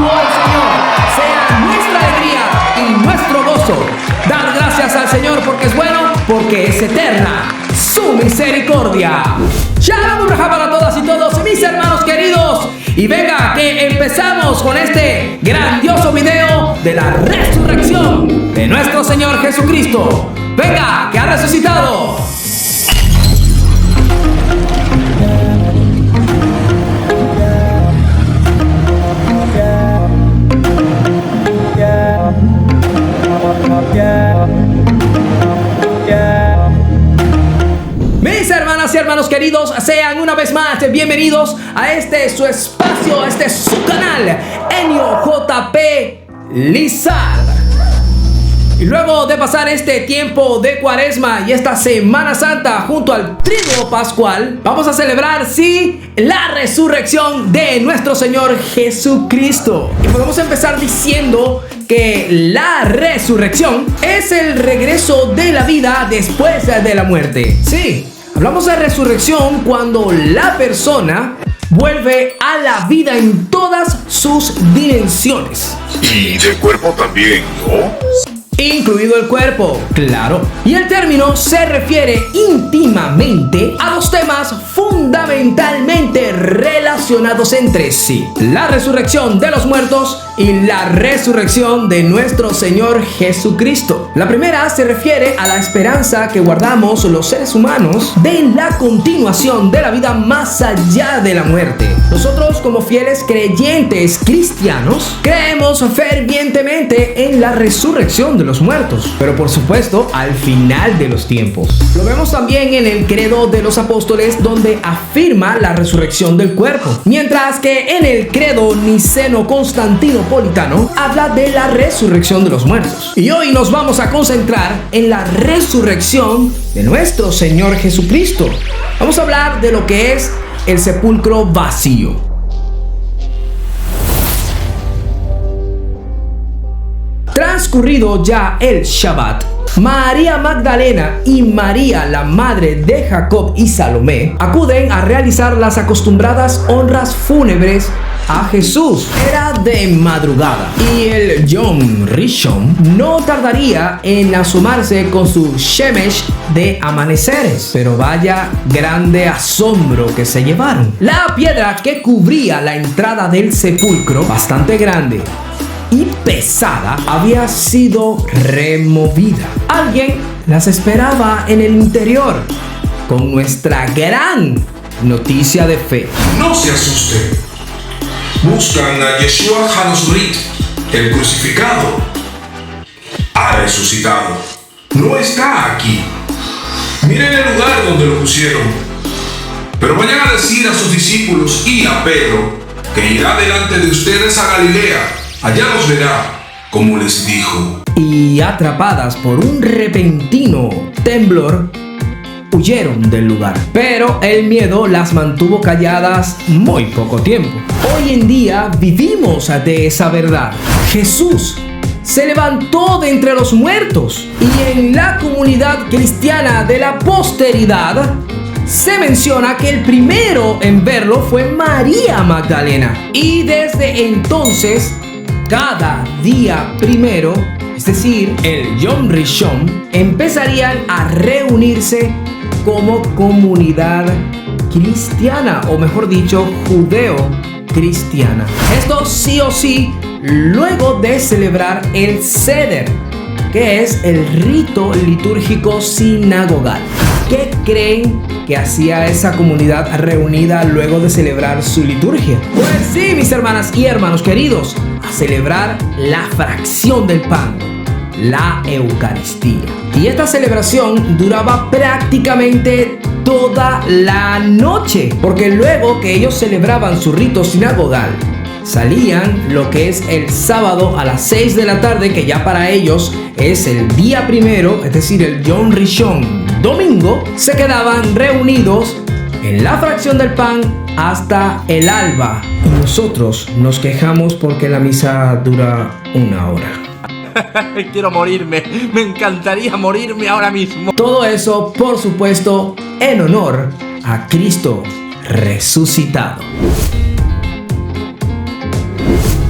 hoy, Señor, sea nuestra alegría y nuestro gozo. Dar gracias al Señor porque es bueno, porque es eterna su misericordia. Shalom para todas y todos mis hermanos queridos. Y venga que empezamos con este grandioso video de la resurrección de nuestro Señor Jesucristo. Venga, que ha resucitado. Mis hermanas y hermanos queridos, sean una vez más bienvenidos a este su espacio, a este su canal, Enio JP Lizard. Y luego de pasar este tiempo de Cuaresma y esta Semana Santa junto al Triduo Pascual, vamos a celebrar, sí, la resurrección de nuestro Señor Jesucristo. Y podemos empezar diciendo que la resurrección es el regreso de la vida después de la muerte. Sí, hablamos de resurrección cuando la persona vuelve a la vida en todas sus dimensiones. Y de cuerpo también, ¿no? Incluido el cuerpo, claro. Y el término se refiere íntimamente a dos temas fundamentalmente relacionados entre sí: la resurrección de los muertos y la resurrección de nuestro Señor Jesucristo. La primera se refiere a la esperanza que guardamos los seres humanos de la continuación de la vida más allá de la muerte. Nosotros, como fieles creyentes cristianos, creemos fervientemente en la resurrección de los muertos, pero por supuesto al final de los tiempos. Lo vemos también en el credo de los apóstoles, donde afirma la resurrección del cuerpo, mientras que en el credo niceno-constantinopolitano habla de la resurrección de los muertos. Y hoy nos vamos a concentrar en la resurrección de nuestro Señor Jesucristo. Vamos a hablar de lo que es el sepulcro vacío. Transcurrido ya el Shabbat, María Magdalena y María, la madre de Jacob y Salomé, acuden a realizar las acostumbradas honras fúnebres a Jesús. Era de madrugada y el Yom Rishon no tardaría en asomarse con su Shemesh de amaneceres. Pero vaya grande asombro que se llevaron. La piedra que cubría la entrada del sepulcro, bastante grande y pesada, había sido removida. Alguien las esperaba en el interior con nuestra gran noticia de fe. No se asuste. Buscan a Yeshua HaNazorita, el crucificado. Ha resucitado. No está aquí. Miren el lugar donde lo pusieron. Pero vayan a decir a sus discípulos y a Pedro que irá delante de ustedes a Galilea. Allá los verá, como les dijo. Y atrapadas por un repentino temblor, huyeron del lugar. Pero el miedo las mantuvo calladas muy poco tiempo. Hoy en día vivimos de esa verdad. Jesús se levantó de entre los muertos. Y en la comunidad cristiana de la posteridad se menciona que el primero en verlo fue María Magdalena. Y desde entonces, cada día primero, es decir, el Yom Rishon, empezarían a reunirse como comunidad cristiana, o mejor dicho, judeo-cristiana. Esto sí o sí, luego de celebrar el Seder, que es el rito litúrgico sinagogal. ¿Qué creen que hacía esa comunidad reunida luego de celebrar su liturgia? Pues sí, mis hermanas y hermanos queridos, a celebrar la fracción del pan, la Eucaristía. Y esta celebración duraba prácticamente toda la noche, porque luego que ellos celebraban su rito sinagogal, salían lo que es el sábado a las 6 de la tarde, que ya para ellos es el día primero, es decir, el Yom Rishon, domingo. Se quedaban reunidos en la fracción del pan hasta el alba. Y nosotros nos quejamos porque la misa dura 1 hora. Quiero morirme, me encantaría morirme ahora mismo. Todo eso, por supuesto, en honor a Cristo resucitado.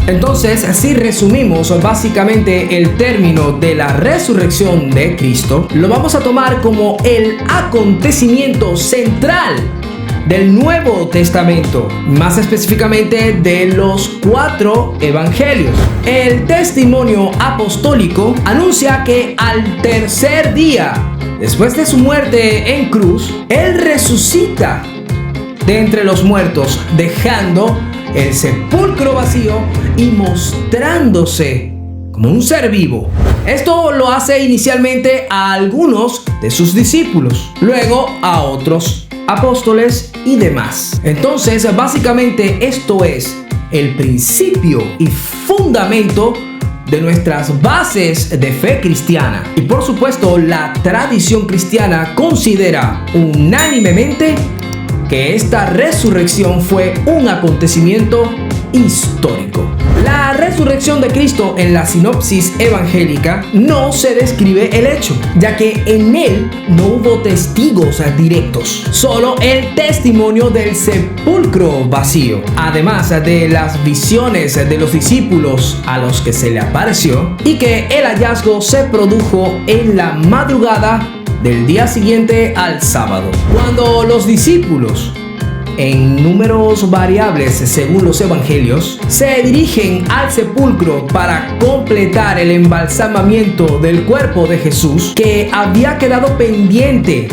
Entonces, si resumimos básicamente el término de la resurrección de Cristo, lo vamos a tomar como el acontecimiento central del Nuevo Testamento, más específicamente de los 4 evangelios. El testimonio apostólico anuncia que al tercer día, después de su muerte en cruz, Él resucita de entre los muertos, dejando el sepulcro vacío y mostrándose como un ser vivo. Esto lo hace inicialmente a algunos de sus discípulos, luego a otros apóstoles y demás. Entonces, básicamente esto es el principio y fundamento de nuestras bases de fe cristiana. Y por supuesto, la tradición cristiana considera unánimemente que esta resurrección fue un acontecimiento histórico. La resurrección de Cristo en la sinopsis evangélica no se describe el hecho, ya que en él no hubo testigos directos, solo el testimonio del sepulcro vacío, además de las visiones de los discípulos a los que se le apareció, y que el hallazgo se produjo en la madrugada del día siguiente al sábado, cuando los discípulos, en números variables según los evangelios, se dirigen al sepulcro para completar el embalsamamiento del cuerpo de Jesús, que había quedado pendiente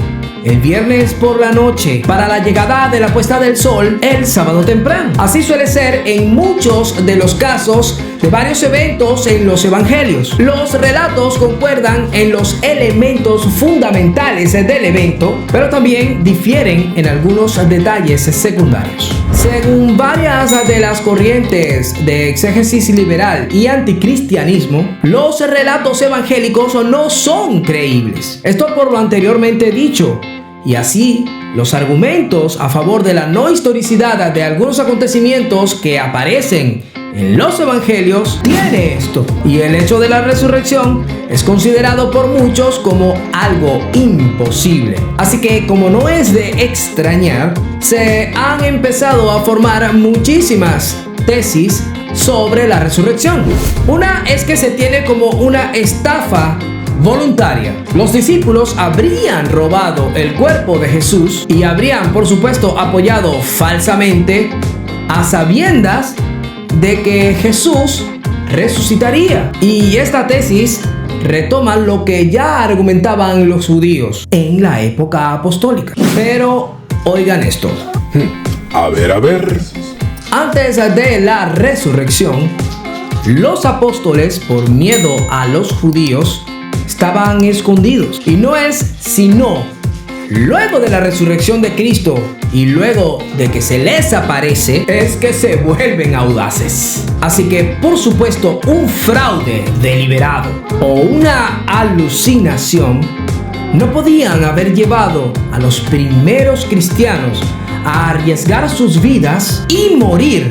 el viernes por la noche para la llegada de la puesta del sol el sábado temprano. Así suele ser en muchos de los casos de varios eventos en los evangelios. Los relatos concuerdan en los elementos fundamentales del evento, pero también difieren en algunos detalles secundarios. Según varias de las corrientes de exégesis liberal y anticristianismo, los relatos evangélicos no son creíbles. Esto por lo anteriormente dicho. Y así, los argumentos a favor de la no historicidad de algunos acontecimientos que aparecen en los evangelios tiene esto. Y el hecho de la resurrección es considerado por muchos como algo imposible. Así que, como no es de extrañar, se han empezado a formar muchísimas tesis sobre la resurrección. Una es que se tiene como una estafa voluntaria. Los discípulos habrían robado el cuerpo de Jesús y habrían, por supuesto, apoyado falsamente a sabiendas de que Jesús resucitaría. Y esta tesis retoma lo que ya argumentaban los judíos en la época apostólica. Pero oigan esto. A ver. Antes de la resurrección, los apóstoles, por miedo a los judíos, estaban escondidos. Y no es sino luego de la resurrección de Cristo y luego de que se les aparece es que se vuelven audaces. Así que, por supuesto, un fraude deliberado o una alucinación no podían haber llevado a los primeros cristianos a arriesgar sus vidas y morir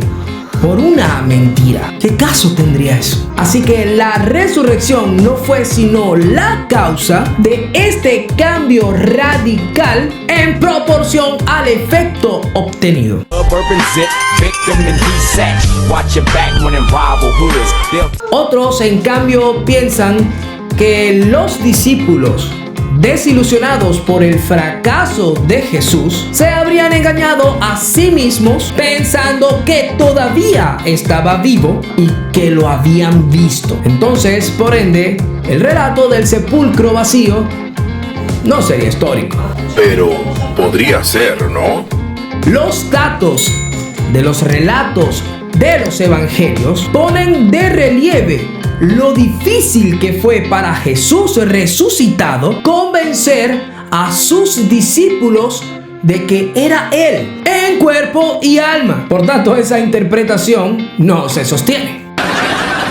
por una mentira. ¿Qué caso tendría eso? Así que la resurrección no fue sino la causa de este cambio radical en proporción al efecto obtenido. Otros, en cambio, piensan que los discípulos, desilusionados por el fracaso de Jesús, se habrían engañado a sí mismos pensando que todavía estaba vivo y que lo habían visto. Entonces, por ende, el relato del sepulcro vacío no sería histórico. Pero podría ser, ¿no? Los datos de los relatos de los evangelios ponen de relieve lo difícil que fue para Jesús resucitado convencer a sus discípulos de que era Él en cuerpo y alma. Por tanto, esa interpretación no se sostiene.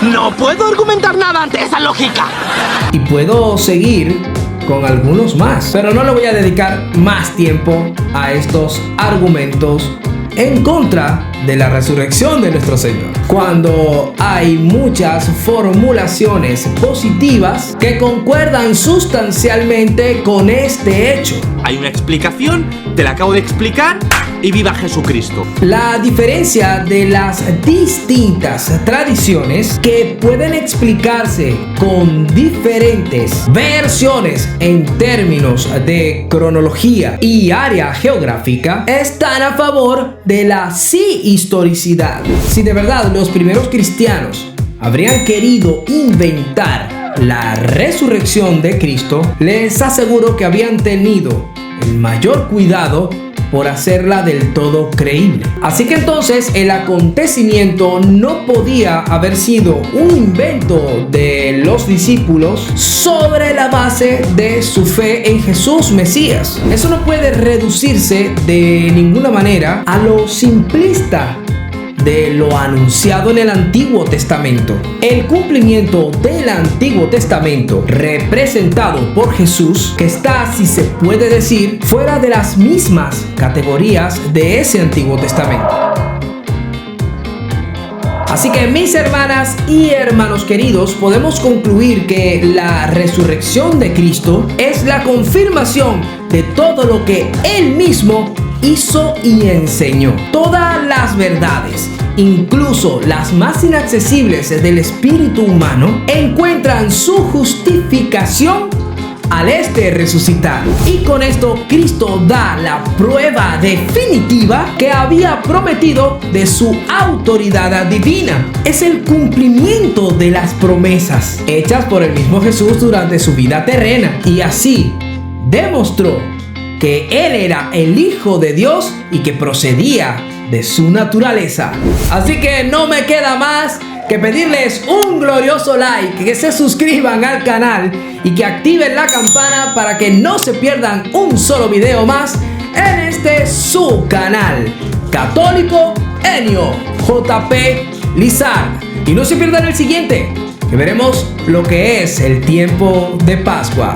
No puedo argumentar nada ante esa lógica. Y puedo seguir con algunos más, pero no le voy a dedicar más tiempo a estos argumentos en contra de la resurrección de nuestro Señor, cuando hay muchas formulaciones positivas que concuerdan sustancialmente con este hecho. Hay una explicación, te la acabo de explicar y viva Jesucristo. La diferencia de las distintas tradiciones que pueden explicarse con diferentes versiones en términos de cronología y área geográfica están a favor de la sí historicidad. Si de verdad los primeros cristianos habrían querido inventar la resurrección de Cristo, les aseguro que habían tenido el mayor cuidado por hacerla del todo creíble. Así que entonces el acontecimiento no podía haber sido un invento de los discípulos sobre la base de su fe en Jesús Mesías. Eso no puede reducirse de ninguna manera a lo simplista de lo anunciado en el Antiguo Testamento. El cumplimiento del Antiguo Testamento representado por Jesús, que está, si se puede decir, fuera de las mismas categorías de ese Antiguo Testamento. Así que mis hermanas y hermanos queridos, podemos concluir que la resurrección de Cristo es la confirmación de todo lo que Él mismo hizo y enseñó. Todas las verdades, incluso las más inaccesibles del espíritu humano, encuentran su justificación al resucitar. Y con esto Cristo da la prueba definitiva que había prometido de su autoridad divina. Es el cumplimiento de las promesas hechas por el mismo Jesús durante su vida terrena, y así demostró que Él era el Hijo de Dios y que procedía de su naturaleza. Así que no me queda más que pedirles un glorioso like, que se suscriban al canal y que activen la campana para que no se pierdan un solo video más en este su canal católico Ennio JP Lizard. Y no se pierdan el siguiente, que veremos lo que es el tiempo de Pascua.